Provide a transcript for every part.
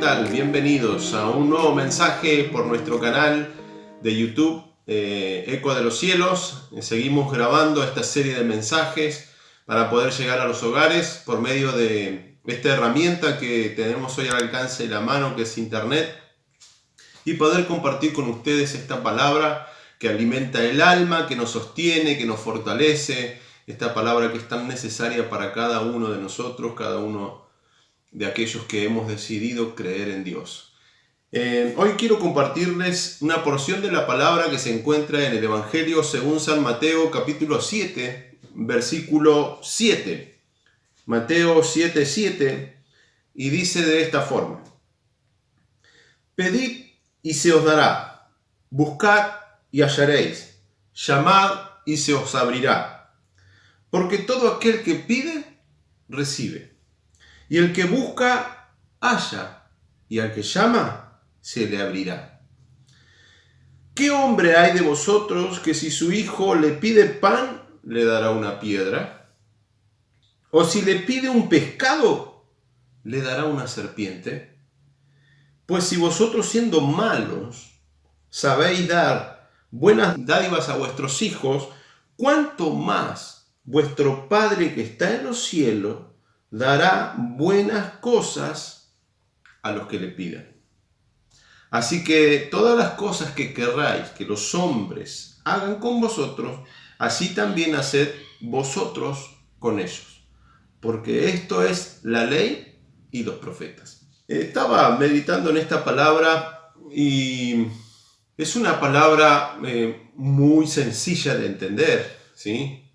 tal? Bienvenidos a un nuevo mensaje por nuestro canal de YouTube, Eco de los Cielos. Seguimos grabando esta serie de mensajes para poder llegar a los hogares por medio de esta herramienta que tenemos hoy al alcance de la mano, que es Internet, y poder compartir con ustedes esta palabra que alimenta el alma, que nos sostiene, que nos fortalece, esta palabra que es tan necesaria para cada uno de nosotros, cada uno de aquellos que hemos decidido creer en Dios. Hoy quiero compartirles una porción de la palabra que se encuentra en el Evangelio según San Mateo, capítulo 7, versículo 7. Mateo 7:7, y dice de esta forma: Pedid y se os dará, buscad y hallaréis, llamad y se os abrirá. Porque todo aquel que pide, recibe. Y el que busca, halla, y al que llama, se le abrirá. ¿Qué hombre hay de vosotros que si su hijo le pide pan, le dará una piedra? ¿O si le pide un pescado, le dará una serpiente? Pues si vosotros, siendo malos, sabéis dar buenas dádivas a vuestros hijos, ¿cuánto más vuestro Padre que está en los cielos dará buenas cosas a los que le pidan? Así que todas las cosas que querráis que los hombres hagan con vosotros, así también haced vosotros con ellos, porque esto es la ley y los profetas. Estaba meditando en esta palabra y es una palabra muy sencilla de entender, ¿sí?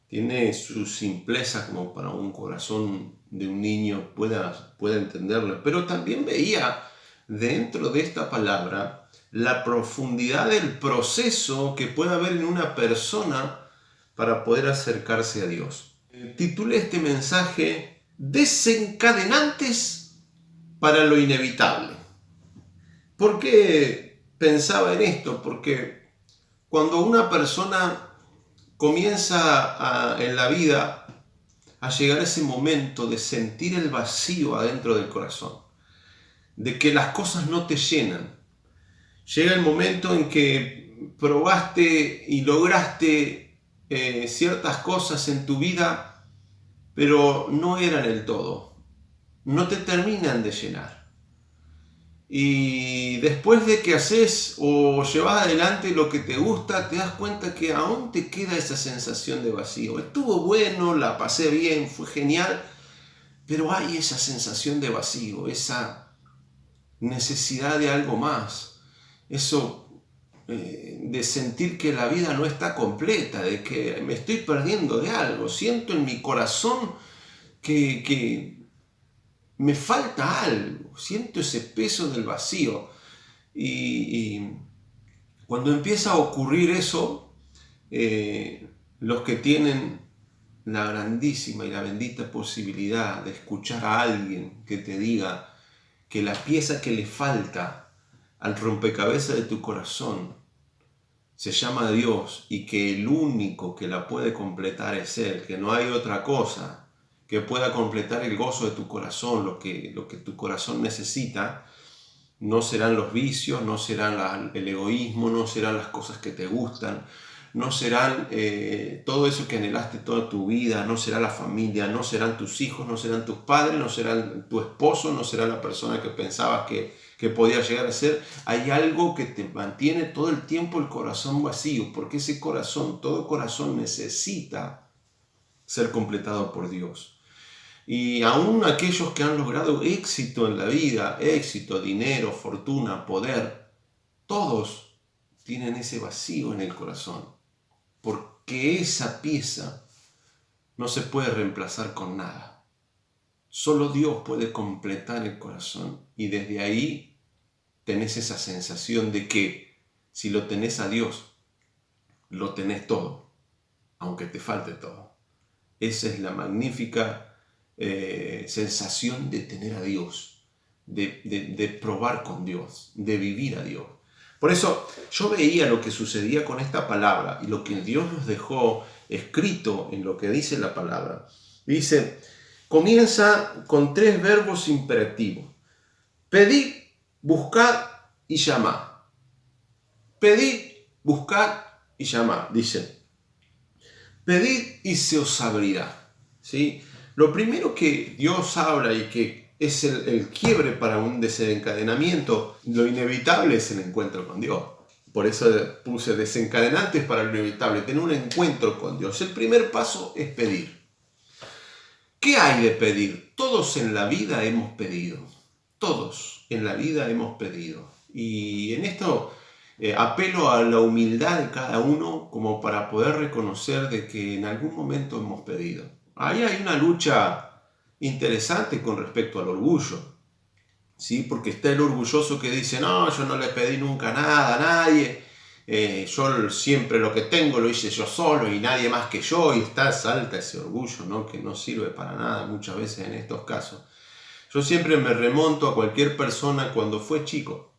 Tiene su simpleza como para un corazón de un niño pueda entenderlo. Pero también veía dentro de esta palabra la profundidad del proceso que puede haber en una persona para poder acercarse a Dios. Titulé este mensaje Desencadenantes para lo inevitable. ¿Por qué pensaba en esto? Porque cuando una persona comienza en la vida a llegar a ese momento de sentir el vacío adentro del corazón, de que las cosas no te llenan. Llega el momento en que probaste y lograste ciertas cosas en tu vida, pero no eran el todo. No te terminan de llenar. Y después de que haces o llevas adelante lo que te gusta, te das cuenta que aún te queda esa sensación de vacío. Estuvo bueno, la pasé bien, fue genial, pero hay esa sensación de vacío, esa necesidad de algo más, eso de sentir que la vida no está completa, de que me estoy perdiendo de algo. Siento en mi corazón que me falta algo, siento ese peso del vacío. Y cuando empieza a ocurrir eso, los que tienen la grandísima y la bendita posibilidad de escuchar a alguien que te diga que la pieza que le falta al rompecabezas de tu corazón se llama Dios y que el único que la puede completar es Él, que no hay otra cosa que pueda completar el gozo de tu corazón, lo que tu corazón necesita. No serán los vicios, no serán el egoísmo, no serán las cosas que te gustan, no serán todo eso que anhelaste toda tu vida, no será la familia, no serán tus hijos, no serán tus padres, no serán tu esposo, no será la persona que pensabas que podía llegar a ser. Hay algo que te mantiene todo el tiempo el corazón vacío, porque ese corazón, todo corazón necesita ser completado por Dios. Y aún aquellos que han logrado éxito en la vida, éxito, dinero, fortuna, poder, todos tienen ese vacío en el corazón, porque esa pieza no se puede reemplazar con nada. Solo Dios puede completar el corazón, y desde ahí tenés esa sensación de que si lo tenés a Dios, lo tenés todo, aunque te falte todo. Esa es la magnífica sensación de tener a Dios, de probar con Dios, de vivir a Dios. Por eso yo veía lo que sucedía con esta palabra y lo que Dios nos dejó escrito en lo que dice la palabra. Dice, comienza con 3 verbos imperativos. Pedid, buscad y llamad. Pedid, buscad y llamad, dice. Pedid y se os abrirá. ¿Sí? Lo primero que Dios habla y que es el quiebre para un desencadenamiento, lo inevitable es el encuentro con Dios. Por eso puse desencadenantes para lo inevitable, tener un encuentro con Dios. El primer paso es pedir. ¿Qué hay de pedir? Todos en la vida hemos pedido. Todos en la vida hemos pedido. Y en esto apelo a la humildad de cada uno como para poder reconocer de que en algún momento hemos pedido. Ahí hay una lucha interesante con respecto al orgullo, ¿sí? Porque está el orgulloso que dice, no, yo no le pedí nunca nada a nadie, yo siempre lo que tengo lo hice yo solo y nadie más que yo, y salta ese orgullo, ¿no? Que no sirve para nada muchas veces en estos casos. Yo siempre me remonto a cualquier persona cuando fue chico.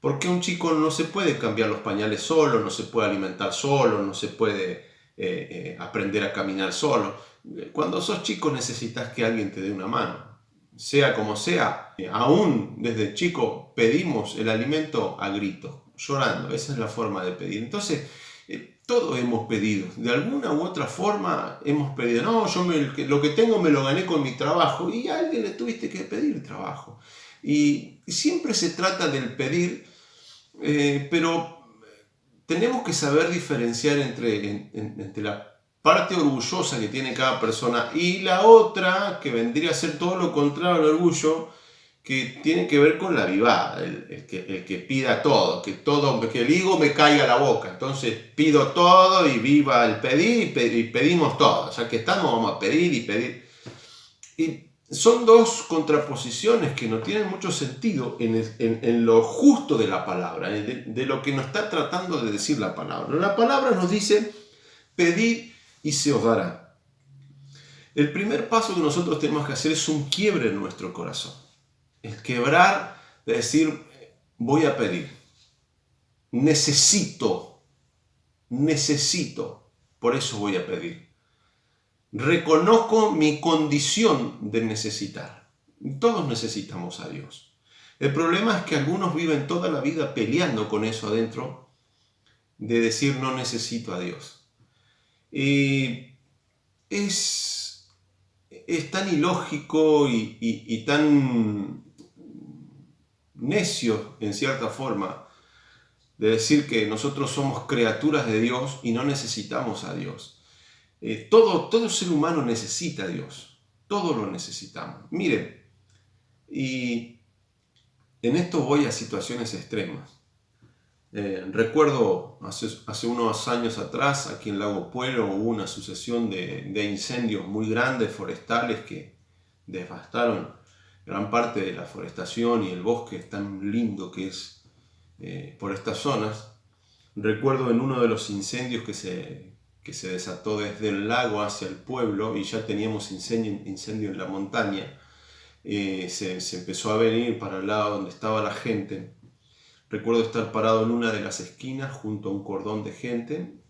Porque un chico no se puede cambiar los pañales solo, no se puede alimentar solo, no se puede aprender a caminar solo. Cuando sos chico necesitas que alguien te dé una mano. Sea como sea, aún desde chico pedimos el alimento a gritos, llorando. Esa es la forma de pedir. Entonces, todos hemos pedido. De alguna u otra forma hemos pedido. No, yo lo que tengo me lo gané con mi trabajo. Y a alguien le tuviste que pedir trabajo. Y siempre se trata del pedir, pero tenemos que saber diferenciar entre la parte orgullosa que tiene cada persona y la otra que vendría a ser todo lo contrario al orgullo, que tiene que ver con la vivada, el que pida todo, que el higo me caiga a la boca. Entonces pido todo y viva el pedir y pedimos todo. Ya que estamos, vamos a pedir y pedir. Y son dos contraposiciones que no tienen mucho sentido en lo justo de la palabra, de lo que nos está tratando de decir la palabra. La palabra nos dice, pedid y se os dará. El primer paso que nosotros tenemos que hacer es un quiebre en nuestro corazón. El quebrar de decir, voy a pedir. Necesito, por eso voy a pedir. Reconozco mi condición de necesitar. Todos necesitamos a Dios. El problema es que algunos viven toda la vida peleando con eso adentro, de decir no necesito a Dios. Y es tan ilógico y tan necio, en cierta forma, de decir que nosotros somos criaturas de Dios y no necesitamos a Dios. Todo ser humano necesita a Dios. Todo lo necesitamos. Miren, y en esto voy a situaciones extremas. Recuerdo hace unos años atrás, aquí en Lago Puelo, hubo una sucesión de incendios muy grandes, forestales, que devastaron gran parte de la forestación y el bosque tan lindo que es por estas zonas. Recuerdo en uno de los incendios que se desató desde el lago hacia el pueblo, y ya teníamos incendio en la montaña, se empezó a venir para el lado donde estaba la gente. Recuerdo estar parado en una de las esquinas junto a un cordón de gente,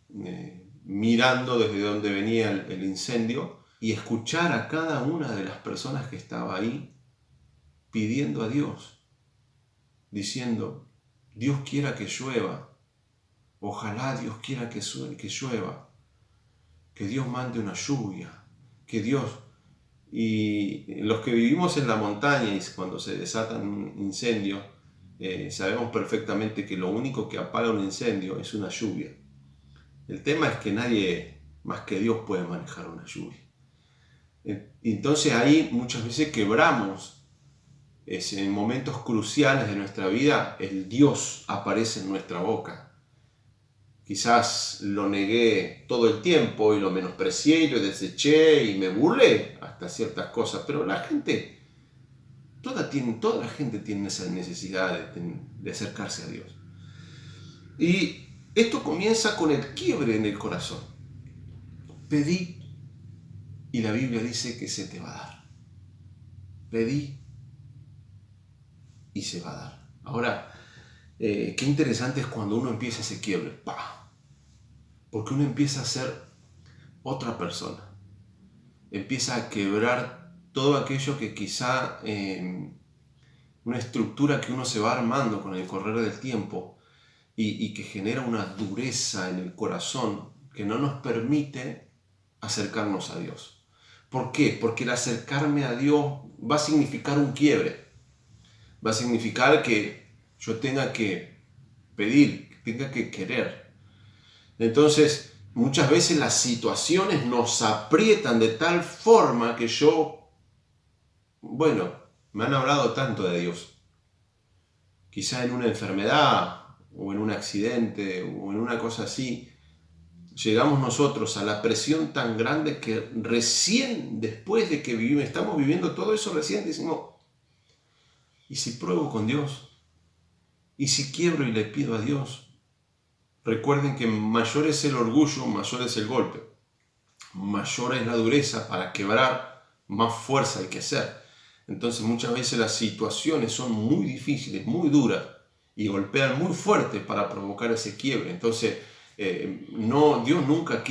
mirando desde donde venía el incendio, y escuchar a cada una de las personas que estaba ahí pidiendo a Dios, diciendo, Dios quiera que llueva, ojalá Dios quiera que llueva, que Dios mande una lluvia, que Dios... Y los que vivimos en la montaña y cuando se desatan un incendio, sabemos perfectamente que lo único que apaga un incendio es una lluvia. El tema es que nadie más que Dios puede manejar una lluvia. Entonces ahí muchas veces quebramos, en momentos cruciales de nuestra vida, el Dios aparece en nuestra boca. Quizás lo negué todo el tiempo y lo menosprecié y lo deseché y me burlé hasta ciertas cosas, pero toda la gente tiene esa necesidad de acercarse a Dios. Y esto comienza con el quiebre en el corazón. Pedí y la Biblia dice que se te va a dar. Pedí y se va a dar. Ahora, qué interesante es cuando uno empieza ese quiebre. ¡Pah! Porque uno empieza a ser otra persona. Empieza a quebrar todo aquello que quizá una estructura que uno se va armando con el correr del tiempo y que genera una dureza en el corazón que no nos permite acercarnos a Dios. ¿Por qué? Porque el acercarme a Dios va a significar un quiebre. Va a significar que yo tenga que pedir, que tenga que querer. Entonces, muchas veces las situaciones nos aprietan de tal forma que me han hablado tanto de Dios. Quizá en una enfermedad, o en un accidente, o en una cosa así, llegamos nosotros a la presión tan grande que recién después de que estamos viviendo todo eso, recién decimos, ¿y si pruebo con Dios? ¿Y si quiebro y le pido a Dios? Recuerden que mayor es el orgullo, mayor es el golpe. Mayor es la dureza para quebrar, más fuerza hay que hacer. Entonces muchas veces las situaciones son muy difíciles, muy duras y golpean muy fuerte para provocar ese quiebre. Entonces Dios nunca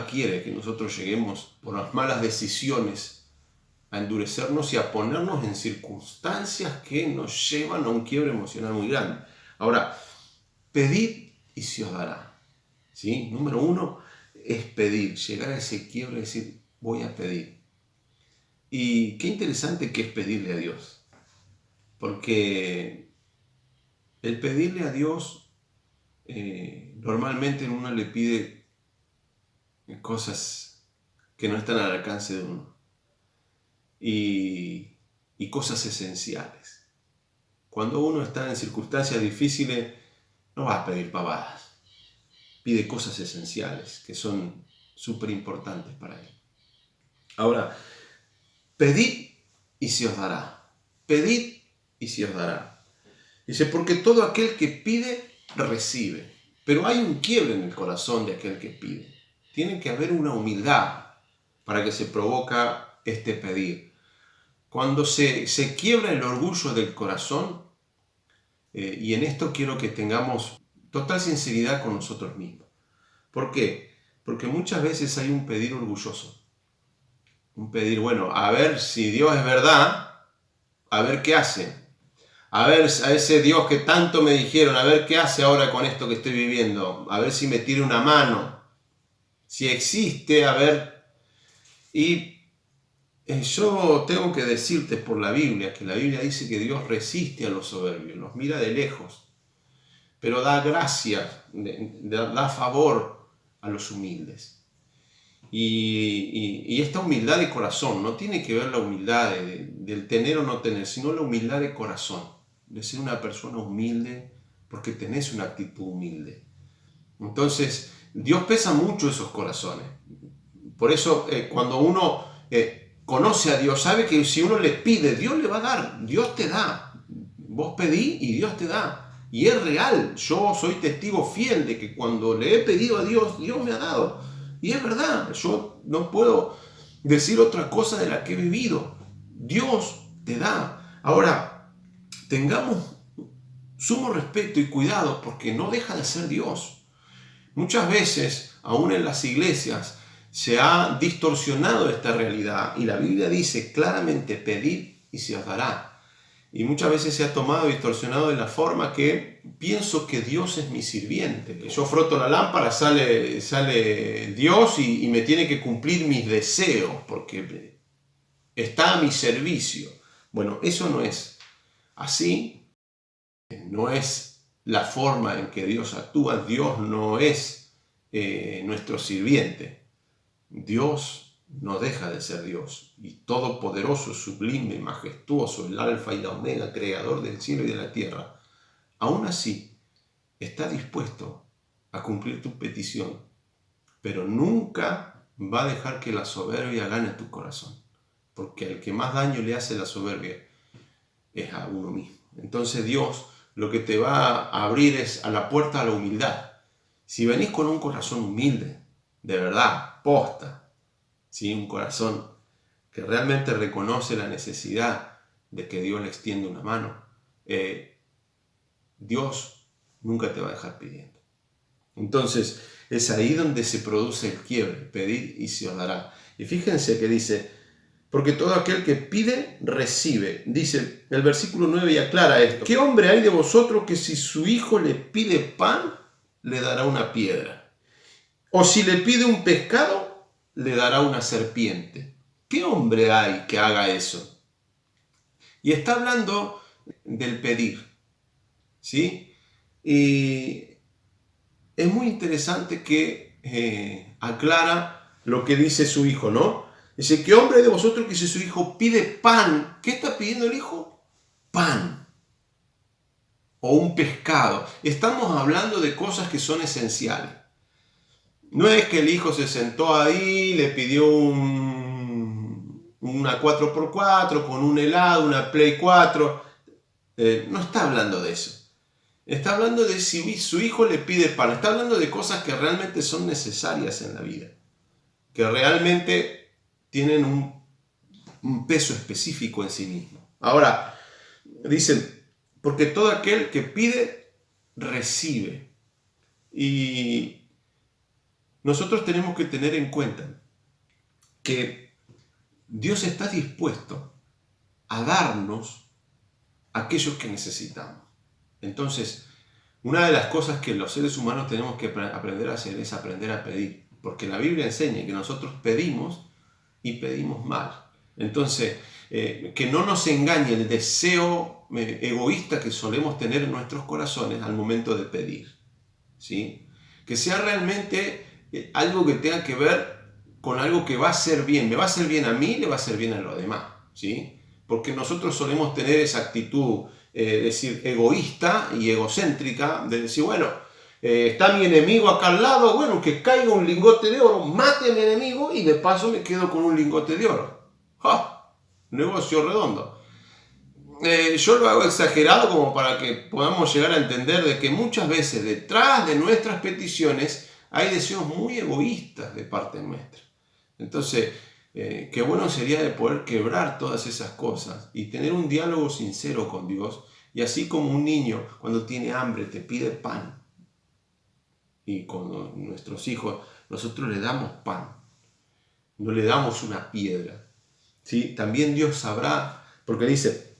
quiere que nosotros lleguemos por las malas decisiones a endurecernos y a ponernos en circunstancias que nos llevan a un quiebre emocional muy grande. Ahora, pedid y se os dará. ¿Sí? Número 1 es pedir, llegar a ese quiebre y decir, voy a pedir. Y qué interesante que es pedirle a Dios, porque el pedirle a Dios, normalmente uno le pide cosas que no están al alcance de uno y cosas esenciales. Cuando uno está en circunstancias difíciles, no va a pedir pavadas. Pide cosas esenciales que son súper importantes para él. Ahora, pedid y se os dará. Pedid y se os dará. Dice, porque todo aquel que pide, recibe. Pero hay un quiebre en el corazón de aquel que pide. Tiene que haber una humildad para que se provoca este pedir. Cuando se quiebra el orgullo del corazón, y en esto quiero que tengamos total sinceridad con nosotros mismos. ¿Por qué? Porque muchas veces hay un pedir orgulloso. Un pedir, bueno, a ver si Dios es verdad, a ver qué hace. A ver a ese Dios que tanto me dijeron, a ver qué hace ahora con esto que estoy viviendo. A ver si me tira una mano. Si existe, a ver. Y yo tengo que decirte por la Biblia, que la Biblia dice que Dios resiste a los soberbios, los mira de lejos, pero da gracia, da favor a los humildes. Y esta humildad de corazón, no tiene que ver la humildad del tener o no tener, sino la humildad de corazón, de ser una persona humilde porque tenés una actitud humilde. Entonces, Dios pesa mucho esos corazones. Por eso, cuando uno conoce a Dios, sabe que si uno le pide, Dios le va a dar, Dios te da. Vos pedí y Dios te da. Y es real, yo soy testigo fiel de que cuando le he pedido a Dios, Dios me ha dado. Y es verdad, yo no puedo decir otra cosa de la que he vivido. Dios te da. Ahora, tengamos sumo respeto y cuidado porque no deja de ser Dios. Muchas veces, aún en las iglesias, se ha distorsionado esta realidad y la Biblia dice claramente, pedid y se os dará. Y muchas veces se ha tomado y distorsionado de la forma que pienso que Dios es mi sirviente. Que yo froto la lámpara, sale Dios y me tiene que cumplir mis deseos porque está a mi servicio. Bueno, eso no es así. No es la forma en que Dios actúa. Dios no es nuestro sirviente. Dios no deja de ser Dios, y todopoderoso, sublime, majestuoso, el alfa y la omega, creador del cielo y de la tierra. Aún así, está dispuesto a cumplir tu petición, pero nunca va a dejar que la soberbia gane tu corazón, porque al que más daño le hace la soberbia es a uno mismo. Entonces Dios lo que te va a abrir es a la puerta a la humildad. Si venís con un corazón humilde, de verdad, posta, ¿sí? Un corazón que realmente reconoce la necesidad de que Dios le extienda una mano, Dios nunca te va a dejar pidiendo. Entonces es ahí donde se produce el quiebre, pedid y se os dará. Y fíjense que dice, porque todo aquel que pide, recibe. Dice el versículo 9 y aclara esto. ¿Qué hombre hay de vosotros que si su hijo le pide pan, le dará una piedra? O si le pide un pescado, le dará una serpiente. ¿Qué hombre hay que haga eso? Y está hablando del pedir, ¿sí? Y es muy interesante que aclara lo que dice su hijo, ¿no? Dice, ¿qué hombre de vosotros que si su hijo pide pan? ¿Qué está pidiendo el hijo? Pan. O un pescado. Estamos hablando de cosas que son esenciales. No es que el hijo se sentó ahí, le pidió una 4x4 con un helado, una Play 4. No está hablando de eso. Está hablando de si su hijo le pide pan. Está hablando de cosas que realmente son necesarias en la vida. Que realmente tienen un peso específico en sí mismo. Ahora, dicen, porque todo aquel que pide, recibe. Y nosotros tenemos que tener en cuenta que Dios está dispuesto a darnos aquello que necesitamos. Entonces, una de las cosas que los seres humanos tenemos que aprender a hacer es aprender a pedir. Porque la Biblia enseña que nosotros pedimos y pedimos mal. Entonces, que no nos engañe el deseo egoísta que solemos tener en nuestros corazones al momento de pedir, ¿sí? Que sea realmente algo que tenga que ver con algo que va a ser bien. Me va a hacer bien a mí, le va a hacer bien a los demás, ¿sí? Porque nosotros solemos tener esa actitud, decir, egoísta y egocéntrica, de decir, bueno, está mi enemigo acá al lado, bueno, que caiga un lingote de oro, mate a mi enemigo y de paso me quedo con un lingote de oro. ¡Ja! Negocio redondo. Yo lo hago exagerado como para que podamos llegar a entender de que muchas veces detrás de nuestras peticiones hay deseos muy egoístas de parte nuestra. Entonces, qué bueno sería de poder quebrar todas esas cosas y tener un diálogo sincero con Dios. Y así como un niño cuando tiene hambre te pide pan, y con nuestros hijos nosotros le damos pan, no le damos una piedra, ¿sí? También Dios sabrá, porque dice,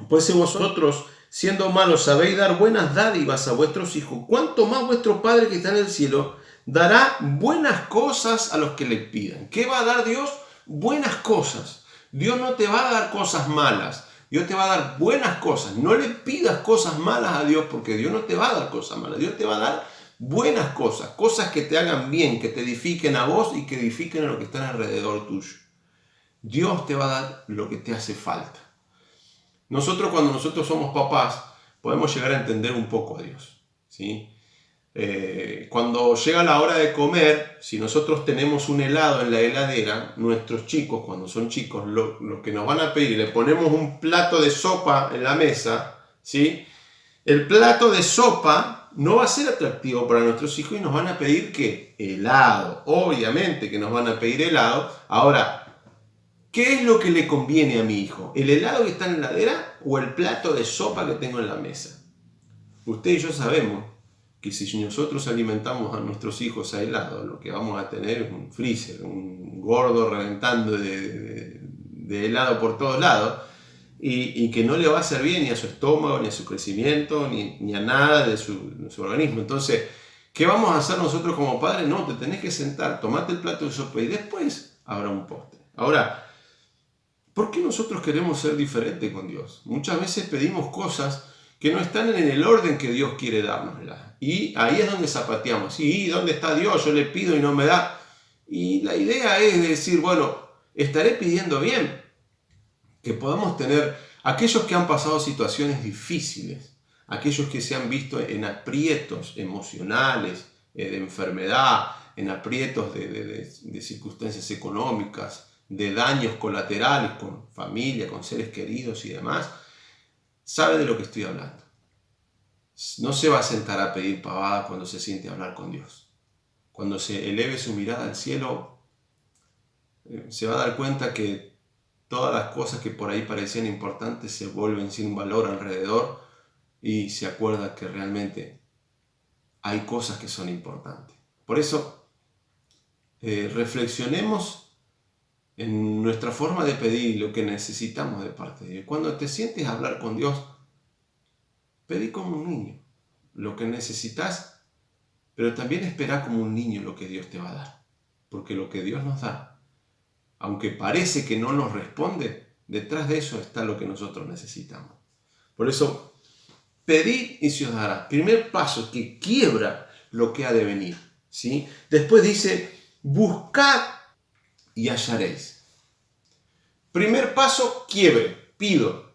pues si vosotros siendo malos sabéis dar buenas dádivas a vuestros hijos, ¿cuánto más vuestro Padre que está en el cielo dará buenas cosas a los que le pidan? ¿Qué va a dar Dios? Buenas cosas. Dios no te va a dar cosas malas. Dios te va a dar buenas cosas. No le pidas cosas malas a Dios porque Dios no te va a dar cosas malas. Dios te va a dar buenas cosas. Cosas que te hagan bien, que te edifiquen a vos y que edifiquen a los que están alrededor tuyo. Dios te va a dar lo que te hace falta. Cuando nosotros somos papás, podemos llegar a entender un poco a Dios, ¿sí? Cuando llega la hora de comer, si nosotros tenemos un helado en la heladera, nuestros chicos, cuando son chicos, lo que nos van a pedir, le ponemos un plato de sopa en la mesa, ¿sí? El plato de sopa no va a ser atractivo para nuestros hijos y nos van a pedir ¿qué? Helado. Obviamente que nos van a pedir helado. Ahora, ¿qué es lo que le conviene a mi hijo? ¿El helado que está en la heladera o el plato de sopa que tengo en la mesa? Usted y yo sabemos que si nosotros alimentamos a nuestros hijos a helado, lo que vamos a tener es un freezer, un gordo reventando de helado por todos lados y que no le va a hacer bien ni a su estómago, ni a su crecimiento, ni a nada de su organismo. Entonces, ¿qué vamos a hacer nosotros como padres? No, te tenés que sentar, tomate el plato de sopa y después habrá un postre. Ahora, ¿por qué nosotros queremos ser diferentes con Dios? Muchas veces pedimos cosas que no están en el orden que Dios quiere dárnoslas. Y ahí es donde zapateamos. ¿Y dónde está Dios? Yo le pido y no me da. Y la idea es decir, bueno, estaré pidiendo bien. Que podamos tener aquellos que han pasado situaciones difíciles, aquellos que se han visto en aprietos emocionales, de enfermedad, en aprietos de circunstancias económicas, de daños colaterales con familia, con seres queridos y demás, sabe de lo que estoy hablando. No se va a sentar a pedir pavada cuando se siente a hablar con Dios. Cuando se eleve su mirada al cielo, se va a dar cuenta que todas las cosas que por ahí parecían importantes se vuelven sin valor alrededor y se acuerda que realmente hay cosas que son importantes. Por eso, reflexionemos en nuestra forma de pedir lo que necesitamos de parte de Dios. Cuando te sientes a hablar con Dios, pedí como un niño lo que necesitas, pero también espera como un niño lo que Dios te va a dar. Porque lo que Dios nos da, aunque parece que no nos responde, detrás de eso está lo que nosotros necesitamos. Por eso, pedid y se os dará. Primer paso que quiebra lo que ha de venir, ¿sí? Después dice, buscad y hallaréis. Primer paso, quiebre, pido.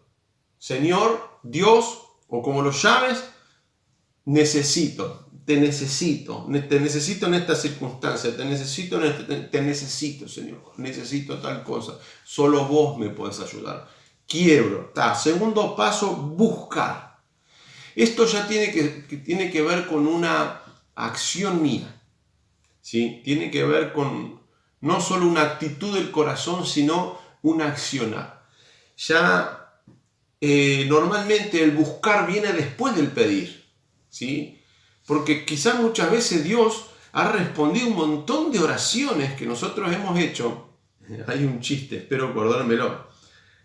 Señor, Dios, o como lo llames, te necesito en esta circunstancia, te necesito, Señor, necesito tal cosa. Solo vos me podés ayudar. Quiebro. Segundo paso, buscar. Esto ya tiene que ver con una acción mía, ¿sí? Tiene que ver con no solo una actitud del corazón, sino una accionar. Ya normalmente el buscar viene después del pedir, ¿sí? Porque quizás muchas veces Dios ha respondido un montón de oraciones que nosotros hemos hecho. Hay un chiste, espero acordármelo,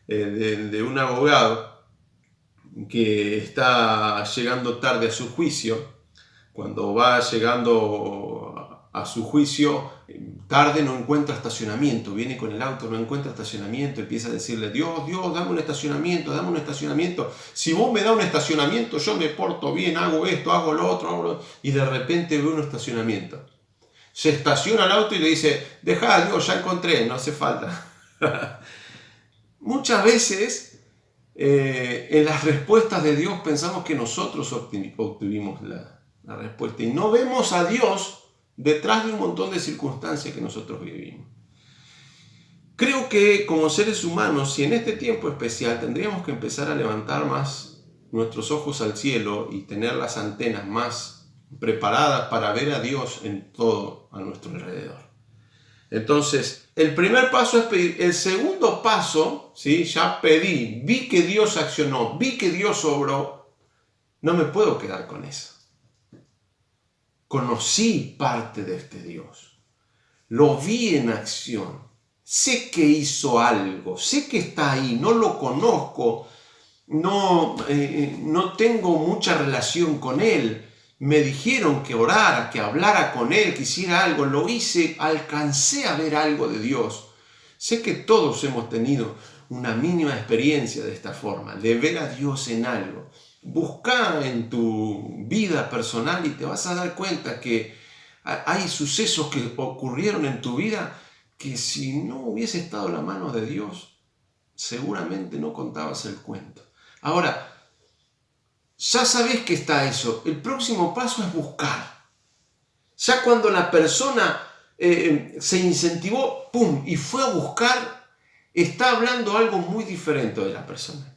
de un abogado que está llegando tarde a su juicio. Cuando va llegando a su juicio, tarde, no encuentra estacionamiento. Viene con el auto, no encuentra estacionamiento. Empieza a decirle, Dios, dame un estacionamiento, dame un estacionamiento. Si vos me das un estacionamiento, yo me porto bien, hago esto, hago lo otro. Y de repente ve un estacionamiento. Se estaciona el auto y le dice, dejá, Dios, ya encontré, no hace falta. Muchas veces en las respuestas de Dios pensamos que nosotros obtuvimos la respuesta y no vemos a Dios detrás de un montón de circunstancias que nosotros vivimos. Creo que como seres humanos, y en este tiempo especial, tendríamos que empezar a levantar más nuestros ojos al cielo y tener las antenas más preparadas para ver a Dios en todo a nuestro alrededor. Entonces, el primer paso es pedir. El segundo paso, ¿sí? Ya pedí, vi que Dios accionó, vi que Dios obró. No me puedo quedar con eso. Conocí parte de este Dios. Lo vi en acción. Sé que hizo algo. Sé que está ahí. No lo conozco. No tengo mucha relación con Él. Me dijeron que orara, que hablara con Él, que hiciera algo. Lo hice, alcancé a ver algo de Dios. Sé que todos hemos tenido una mínima experiencia de esta forma, de ver a Dios en algo. Busca en tu vida personal y te vas a dar cuenta que hay sucesos que ocurrieron en tu vida que si no hubiese estado la mano de Dios, seguramente no contabas el cuento. Ahora, ya sabes que está eso. El próximo paso es buscar. Ya cuando la persona se incentivó, ¡pum!, y fue a buscar, está hablando algo muy diferente de la persona.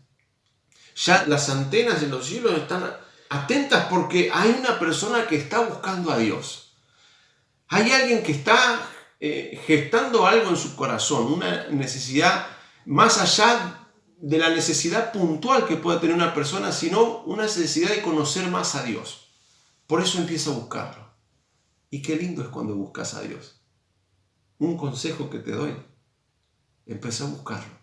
Ya las antenas en los cielos están atentas porque hay una persona que está buscando a Dios. Hay alguien que está gestando algo en su corazón, una necesidad más allá de la necesidad puntual que pueda tener una persona, sino una necesidad de conocer más a Dios. Por eso empieza a buscarlo. Y qué lindo es cuando buscas a Dios. Un consejo que te doy, empieza a buscarlo.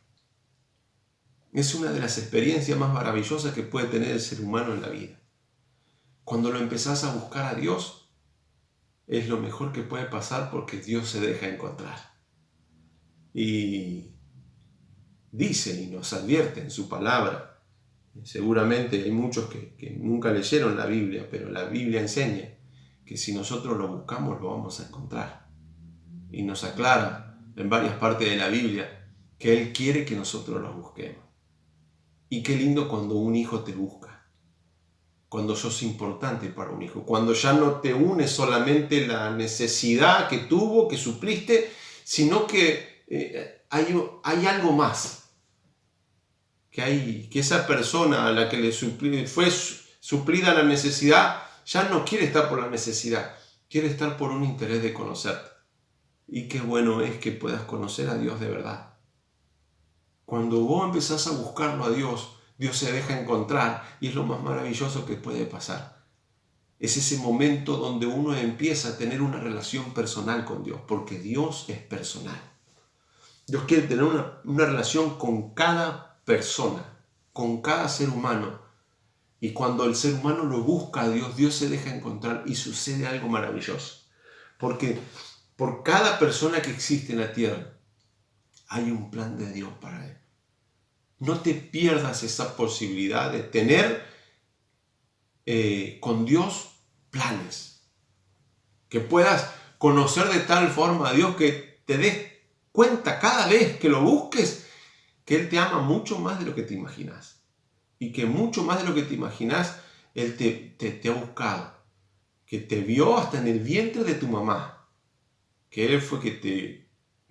Es una de las experiencias más maravillosas que puede tener el ser humano en la vida. Cuando lo empezás a buscar a Dios, es lo mejor que puede pasar porque Dios se deja encontrar. Y dice y nos advierte en su palabra. Seguramente hay muchos que nunca leyeron la Biblia, pero la Biblia enseña que si nosotros lo buscamos lo vamos a encontrar. Y nos aclara en varias partes de la Biblia que Él quiere que nosotros lo busquemos. Y qué lindo cuando un hijo te busca, cuando sos importante para un hijo, cuando ya no te une solamente la necesidad que tuvo, que supliste, sino que hay algo más. Que esa persona a la que fue suplida la necesidad ya no quiere estar por la necesidad, quiere estar por un interés de conocerte. Y qué bueno es que puedas conocer a Dios de verdad. Cuando vos empezás a buscarlo a Dios, Dios se deja encontrar y es lo más maravilloso que puede pasar. Es ese momento donde uno empieza a tener una relación personal con Dios, porque Dios es personal. Dios quiere tener una relación con cada persona, con cada ser humano. Y cuando el ser humano lo busca a Dios, Dios se deja encontrar y sucede algo maravilloso. Porque por cada persona que existe en la tierra, hay un plan de Dios para él. No te pierdas esa posibilidad de tener con Dios planes. Que puedas conocer de tal forma a Dios que te des cuenta cada vez que lo busques que Él te ama mucho más de lo que te imaginas. Y que mucho más de lo que te imaginas, Él te ha buscado. Que te vio hasta en el vientre de tu mamá. Que Él fue que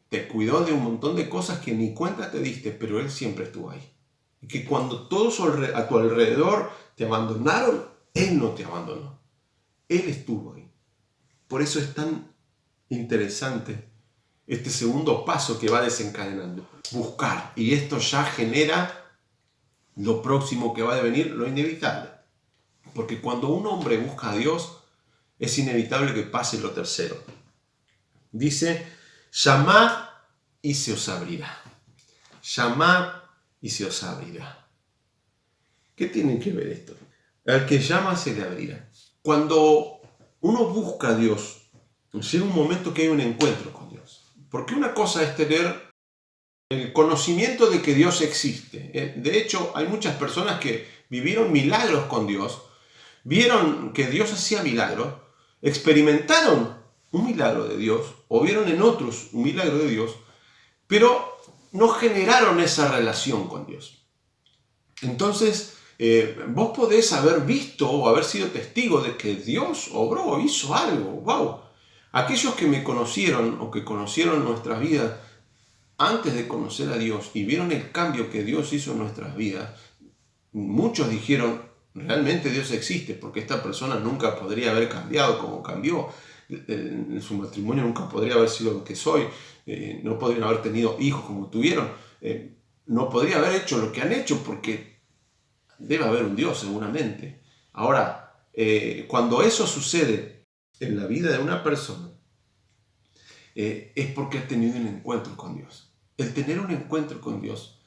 te cuidó de un montón de cosas que ni cuenta te diste, pero Él siempre estuvo ahí. Y que cuando todos a tu alrededor te abandonaron, Él no te abandonó. Él estuvo ahí. Por eso es tan interesante este segundo paso que va desencadenando. Buscar. Y esto ya genera lo próximo que va a venir, lo inevitable. Porque cuando un hombre busca a Dios, es inevitable que pase lo tercero. Dice, llamad y se os abrirá. Llamad y se os abrirá. ¿Qué tiene que ver esto? Al que llama se le abrirá. Cuando uno busca a Dios, llega un momento que hay un encuentro con Dios. Porque una cosa es tener el conocimiento de que Dios existe. De hecho, hay muchas personas que vivieron milagros con Dios, vieron que Dios hacía milagros, experimentaron un milagro de Dios, o vieron en otros un milagro de Dios, pero no generaron esa relación con Dios. Entonces, vos podés haber visto o haber sido testigo de que Dios obró, hizo algo. ¡Wow! Aquellos que me conocieron o que conocieron nuestras vidas antes de conocer a Dios y vieron el cambio que Dios hizo en nuestras vidas, muchos dijeron, realmente Dios existe, porque esta persona nunca podría haber cambiado como cambió. En su matrimonio nunca podría haber sido lo que soy. No podrían haber tenido hijos como tuvieron. No podría haber hecho lo que han hecho porque debe haber un Dios seguramente. Ahora, cuando eso sucede en la vida de una persona, es porque ha tenido un encuentro con Dios. El tener un encuentro con Dios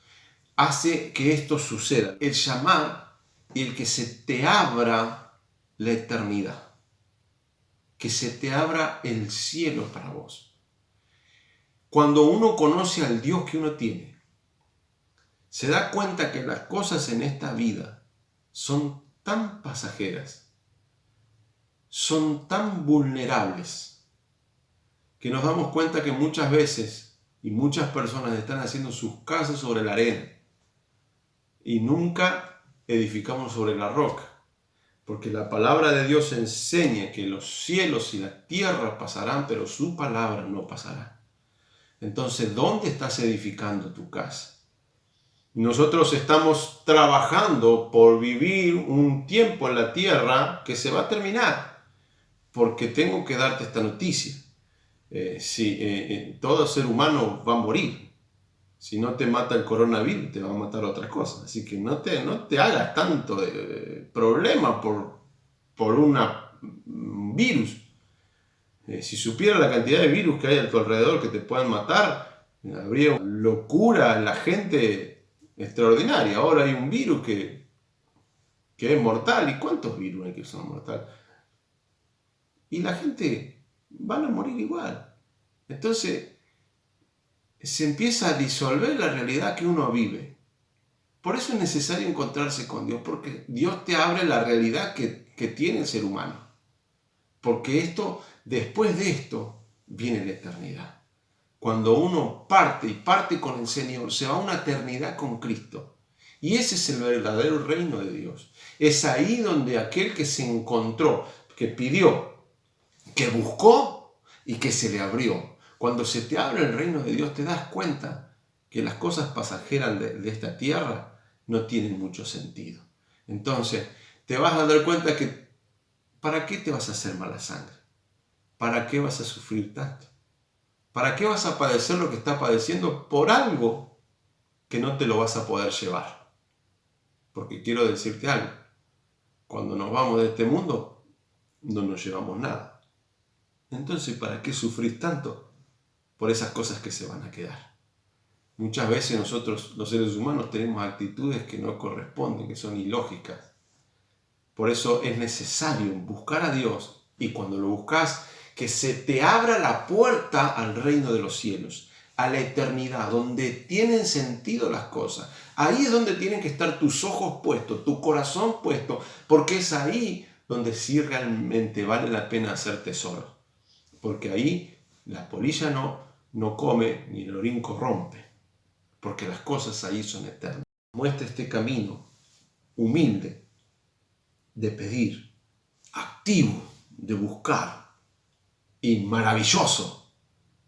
hace que esto suceda. El llamar y el que se te abra la eternidad. Que se te abra el cielo para vos. Cuando uno conoce al Dios que uno tiene, se da cuenta que las cosas en esta vida son tan pasajeras, son tan vulnerables, que nos damos cuenta que muchas veces y muchas personas están haciendo sus casas sobre la arena y nunca edificamos sobre la roca. Porque la palabra de Dios enseña que los cielos y la tierra pasarán, pero su palabra no pasará. Entonces, ¿dónde estás edificando tu casa? Nosotros estamos trabajando por vivir un tiempo en la tierra que se va a terminar. Porque tengo que darte esta noticia. Todo ser humano va a morir. Si no te mata el coronavirus, te va a matar otra cosa. Así que no te hagas tanto problema por un virus. Si supiera la cantidad de virus que hay a tu alrededor que te puedan matar, habría una locura en la gente extraordinaria. Ahora hay un virus que es mortal. ¿Y cuántos virus hay que son mortales? Y la gente van a morir igual. Entonces, se empieza a disolver la realidad que uno vive. Por eso es necesario encontrarse con Dios, porque Dios te abre la realidad que tiene el ser humano. Porque después de esto, viene la eternidad. Cuando uno parte y parte con el Señor, se va a una eternidad con Cristo. Y ese es el verdadero reino de Dios. Es ahí donde aquel que se encontró, que pidió, que buscó y que se le abrió. Cuando se te abre el reino de Dios, te das cuenta que las cosas pasajeras de esta tierra no tienen mucho sentido. Entonces, te vas a dar cuenta que ¿para qué te vas a hacer mala sangre? ¿Para qué vas a sufrir tanto? ¿Para qué vas a padecer lo que estás padeciendo por algo que no te lo vas a poder llevar? Porque quiero decirte algo. Cuando nos vamos de este mundo, no nos llevamos nada. Entonces, ¿para qué sufrir tanto por esas cosas que se van a quedar? Muchas veces nosotros, los seres humanos, tenemos actitudes que no corresponden, que son ilógicas. Por eso es necesario buscar a Dios, y cuando lo buscas, que se te abra la puerta al reino de los cielos, a la eternidad, donde tienen sentido las cosas. Ahí es donde tienen que estar tus ojos puestos, tu corazón puesto, porque es ahí donde sí realmente vale la pena hacer tesoros. Porque ahí la polilla no come ni el orín corrompe, porque las cosas ahí son eternas. Muestra este camino humilde de pedir, activo de buscar y maravilloso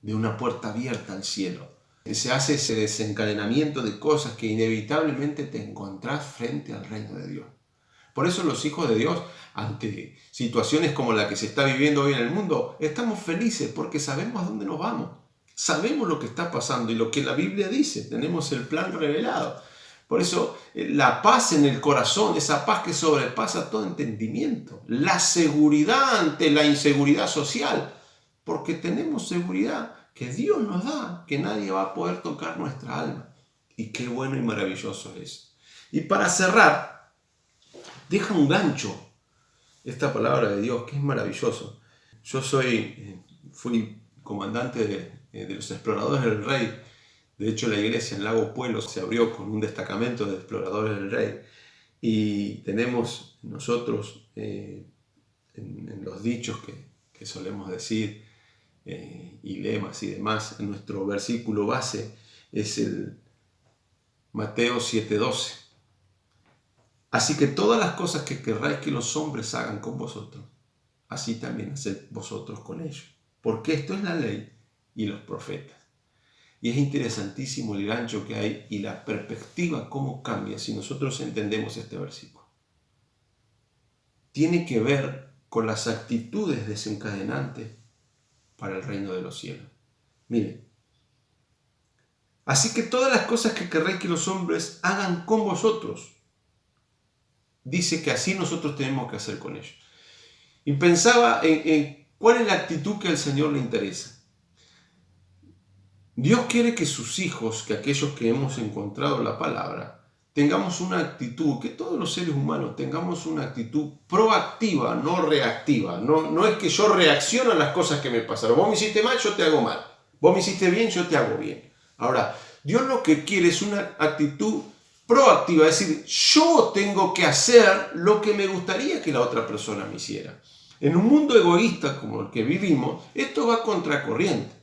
de una puerta abierta al cielo. Se hace ese desencadenamiento de cosas que inevitablemente te encontrás frente al reino de Dios. Por eso los hijos de Dios, ante situaciones como la que se está viviendo hoy en el mundo, estamos felices porque sabemos a dónde nos vamos. Sabemos lo que está pasando y lo que la Biblia dice. Tenemos el plan revelado. Por eso la paz en el corazón, esa paz que sobrepasa todo entendimiento. La seguridad ante la inseguridad social. Porque tenemos seguridad que Dios nos da, que nadie va a poder tocar nuestra alma. Y qué bueno y maravilloso es. Y para cerrar, deja un gancho esta palabra de Dios, que es maravilloso. Yo fui comandante de los exploradores del Rey. De hecho, la iglesia en Lago Puelo se abrió con un destacamento de exploradores del Rey. Y tenemos nosotros, en los dichos que solemos decir, y lemas y demás, en nuestro versículo base es el Mateo 7:12. Así que todas las cosas que querráis que los hombres hagan con vosotros, así también haced vosotros con ellos. Porque esto es la ley y los profetas. Y es interesantísimo el gancho que hay y la perspectiva cómo cambia si nosotros entendemos este versículo. Tiene que ver con las actitudes desencadenantes para el reino de los cielos. Miren, así que todas las cosas que querréis que los hombres hagan con vosotros, dice que así nosotros tenemos que hacer con ellos. Y pensaba en cuál es la actitud que al Señor le interesa. Dios quiere que sus hijos, que aquellos que hemos encontrado la palabra, tengamos una actitud, que todos los seres humanos tengamos una actitud proactiva, no reactiva. No es que yo reacciono a las cosas que me pasaron. Vos me hiciste mal, yo te hago mal. Vos me hiciste bien, yo te hago bien. Ahora, Dios lo que quiere es una actitud proactiva, es decir, yo tengo que hacer lo que me gustaría que la otra persona me hiciera. En un mundo egoísta como el que vivimos, esto va contracorriente.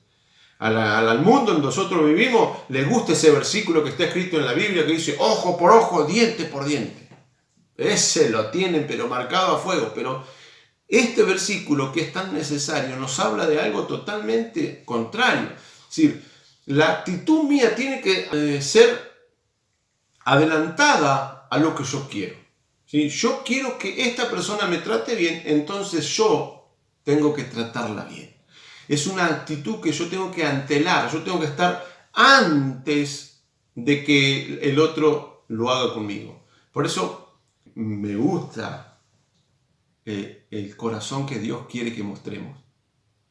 Al mundo en nosotros vivimos, les gusta ese versículo que está escrito en la Biblia que dice ojo por ojo, diente por diente. Ese lo tienen pero marcado a fuego. Pero este versículo que es tan necesario nos habla de algo totalmente contrario. Es decir, la actitud mía tiene que ser adelantada a lo que yo quiero. ¿Sí? Yo quiero que esta persona me trate bien, entonces yo tengo que tratarla bien. Es una actitud que yo tengo que antelar, yo tengo que estar antes de que el otro lo haga conmigo. Por eso me gusta el corazón que Dios quiere que mostremos,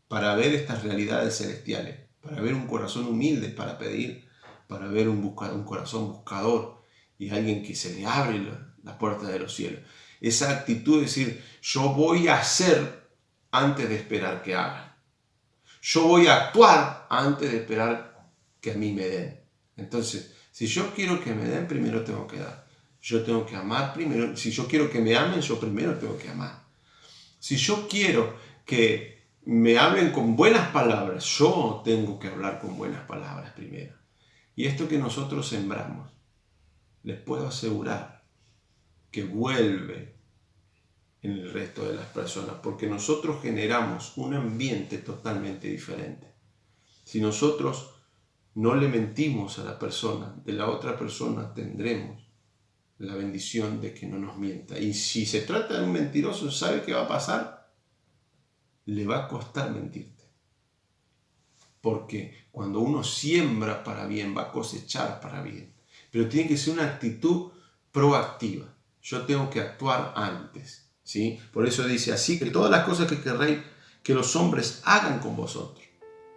para ver estas realidades celestiales, para ver un corazón humilde para pedir, para ver un corazón buscador y alguien que se le abre la puerta de los cielos. Esa actitud de decir, yo voy a hacer antes de esperar que hagan. Yo voy a actuar antes de esperar que a mí me den. Entonces, si yo quiero que me den, primero tengo que dar. Yo tengo que amar primero. Si yo quiero que me amen, yo primero tengo que amar. Si yo quiero que me hablen con buenas palabras, yo tengo que hablar con buenas palabras primero. Y esto que nosotros sembramos, les puedo asegurar que vuelve en el resto de las personas, porque nosotros generamos un ambiente totalmente diferente. Si nosotros no le mentimos a la persona, de la otra persona tendremos la bendición de que no nos mienta. Y si se trata de un mentiroso, ¿sabe qué va a pasar? Le va a costar mentirte. Porque cuando uno siembra para bien, va a cosechar para bien. Pero tiene que ser una actitud proactiva. Yo tengo que actuar antes. ¿Sí? Por eso dice, así que todas las cosas que querréis que los hombres hagan con vosotros.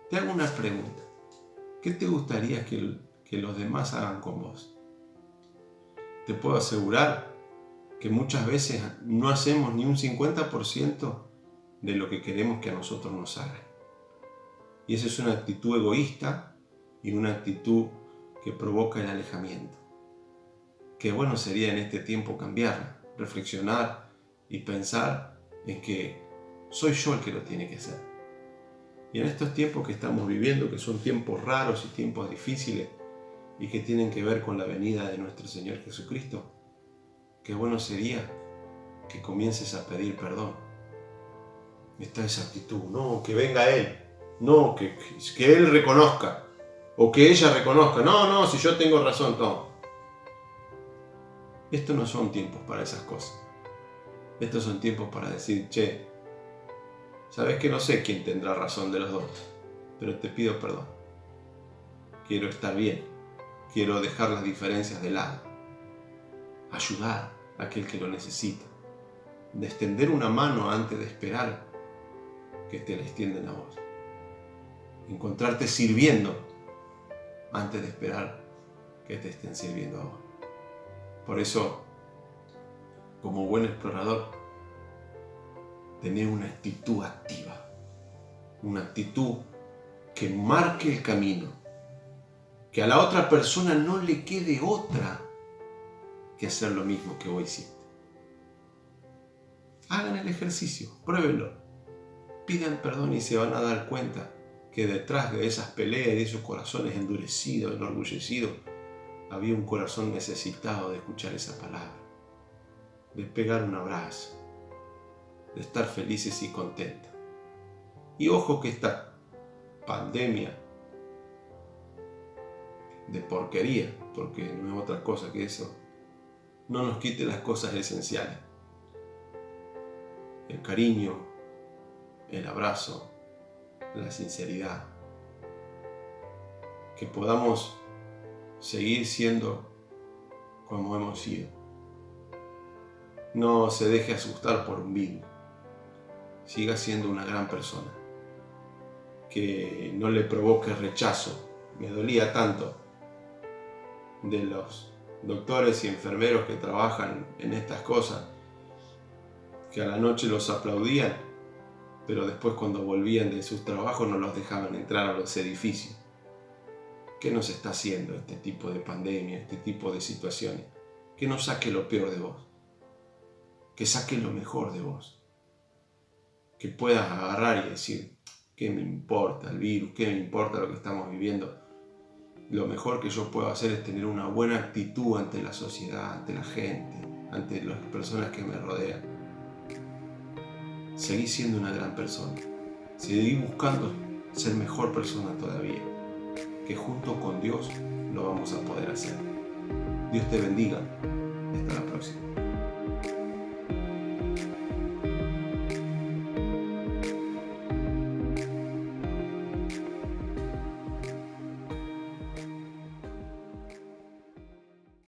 Te hago una pregunta. ¿Qué te gustaría que que los demás hagan con vos. Te puedo asegurar que muchas veces no hacemos ni un 50% de lo que queremos que a nosotros nos hagan. Y esa es una actitud egoísta y una actitud que provoca el alejamiento. Qué bueno sería en este tiempo cambiarla, reflexionar y pensar en que soy yo el que lo tiene que hacer. Y en estos tiempos que estamos viviendo, que son tiempos raros y tiempos difíciles y que tienen que ver con la venida de nuestro Señor Jesucristo, qué bueno sería que comiences a pedir perdón. Está esa actitud, no, que venga Él, no, que Él reconozca, o que ella reconozca, no, si yo tengo razón, no. Estos no son tiempos para esas cosas. Estos son tiempos para decir, che, sabes que no sé quién tendrá razón de los dos, pero te pido perdón. Quiero estar bien, quiero dejar las diferencias de lado, ayudar a aquel que lo necesita, de extender una mano antes de esperar que te la extienden a vos, encontrarte sirviendo antes de esperar que te estén sirviendo a vos. Por eso, como buen explorador, tener una actitud activa, una actitud que marque el camino, que a la otra persona no le quede otra que hacer lo mismo que vos hiciste. Hagan el ejercicio, pruébenlo, pidan perdón y se van a dar cuenta que detrás de esas peleas y de esos corazones endurecidos, enorgullecidos, había un corazón necesitado de escuchar esa palabra, de pegar un abrazo, de estar felices y contentos. Y ojo que esta pandemia de porquería, porque no es otra cosa que eso, no nos quite las cosas esenciales. El cariño, el abrazo, la sinceridad. Que podamos seguir siendo como hemos sido. No se deje asustar por un virus. Siga siendo una gran persona. Que no le provoque rechazo. Me dolía tanto de los doctores y enfermeros que trabajan en estas cosas, que a la noche los aplaudían, pero después cuando volvían de sus trabajos no los dejaban entrar a los edificios. ¿Qué nos está haciendo este tipo de pandemia, este tipo de situaciones? Que no saque lo peor de vos, que saque lo mejor de vos, que puedas agarrar y decir, ¿qué me importa el virus? ¿Qué me importa lo que estamos viviendo? Lo mejor que yo puedo hacer es tener una buena actitud ante la sociedad, ante la gente, ante las personas que me rodean. Seguí siendo una gran persona, seguí buscando ser mejor persona todavía, que junto con Dios lo vamos a poder hacer. Dios te bendiga. Hasta la próxima.